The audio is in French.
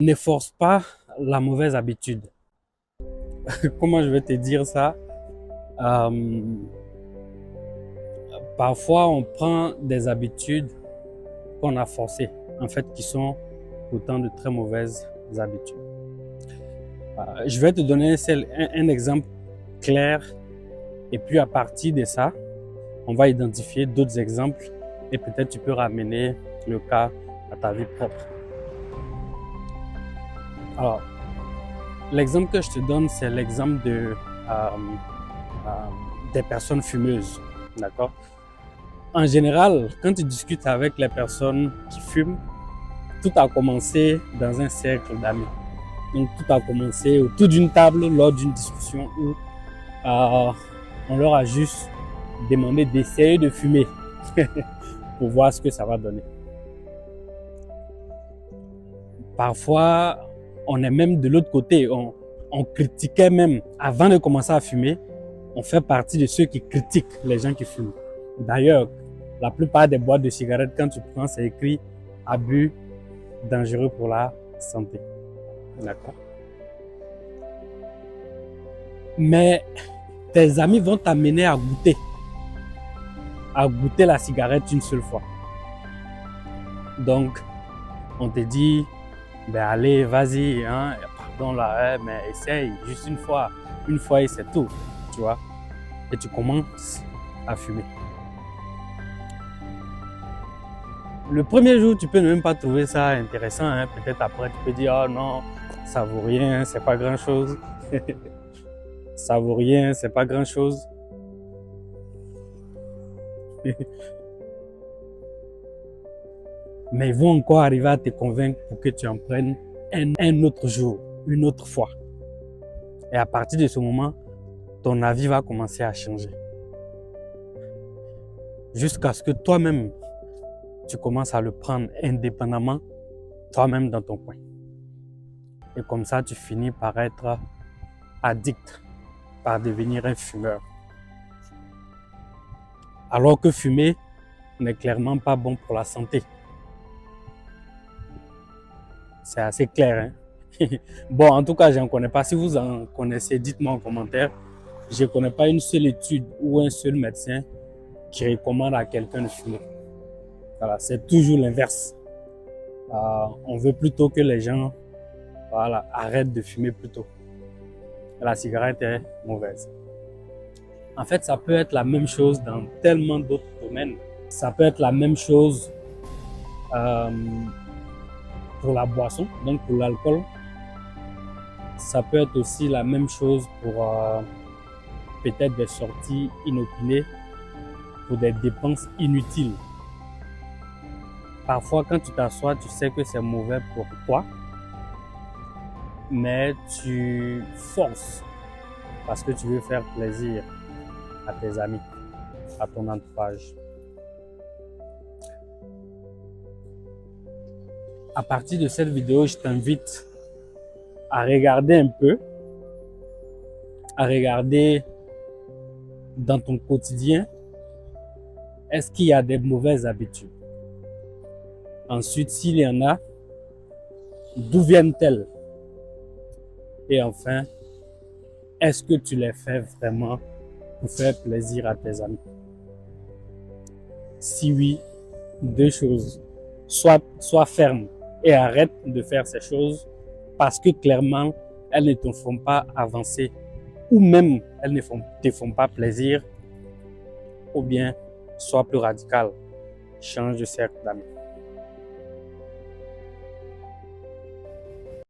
Ne force pas la mauvaise habitude. Comment je vais te dire ça? Euh, Parfois, on prend des habitudes qu'on a forcées, en fait, qui sont pourtant de très mauvaises habitudes. Je vais te donner un exemple clair et puis à partir de ça, on va identifier d'autres exemples et peut-être tu peux ramener le cas à ta vie propre. Alors, l'exemple que je te donne, c'est l'exemple des personnes fumeuses. D'accord? En général, quand tu discutes avec les personnes qui fument, tout a commencé dans un cercle d'amis. Donc, tout a commencé autour d'une table lors d'une discussion où on leur a juste demandé d'essayer de fumer pour voir ce que ça va donner. Parfois, on est même de l'autre côté. On critiquait même, avant de commencer à fumer, on fait partie de ceux qui critiquent les gens qui fument. D'ailleurs, la plupart des boîtes de cigarettes, quand tu prends, c'est écrit « abus dangereux pour la santé ». D'accord? Mais tes amis vont t'amener à goûter la cigarette une seule fois. Donc, on te dit, ben allez, vas-y, hein, pardon là, mais essaye juste une fois et c'est tout, tu vois. Et tu commences à fumer. Le premier jour, tu peux même pas trouver ça intéressant, hein. Peut-être après, tu peux dire, oh non, ça vaut rien, c'est pas grand chose. Ça vaut rien, c'est pas grand chose. Mais ils vont encore arriver à te convaincre pour que tu en prennes un autre jour, une autre fois. Et à partir de ce moment, ton avis va commencer à changer. Jusqu'à ce que toi-même, tu commences à le prendre indépendamment, toi-même dans ton coin. Et comme ça, tu finis par être addict, par devenir un fumeur. Alors que fumer n'est clairement pas bon pour la santé. C'est assez clair, hein? Bon, en tout cas, je n'en connais pas. Si vous en connaissez, dites-moi en commentaire. Je ne connais pas une seule étude ou un seul médecin qui recommande à quelqu'un de fumer. Voilà, c'est toujours l'inverse. On veut plutôt que les gens arrêtent de fumer plus tôt. La cigarette est mauvaise. En fait, ça peut être la même chose dans tellement d'autres domaines. Ça peut être la même chose pour la boisson, donc pour l'alcool. Ça peut être aussi la même chose pour peut-être des sorties inopinées, pour des dépenses inutiles. Parfois, quand tu t'assois, tu sais que c'est mauvais pour toi, mais tu forces parce que tu veux faire plaisir à tes amis, à ton entourage. À partir de cette vidéo, je t'invite à regarder un peu, à regarder dans ton quotidien, est-ce qu'il y a des mauvaises habitudes? Ensuite, s'il y en a, d'où viennent-elles? Et enfin, est-ce que tu les fais vraiment pour faire plaisir à tes amis? Si oui, deux choses. Sois ferme et arrête de faire ces choses parce que clairement, elles ne te font pas avancer ou même elles ne te font pas plaisir. Ou bien, sois plus radical. Change de cercle d'amis.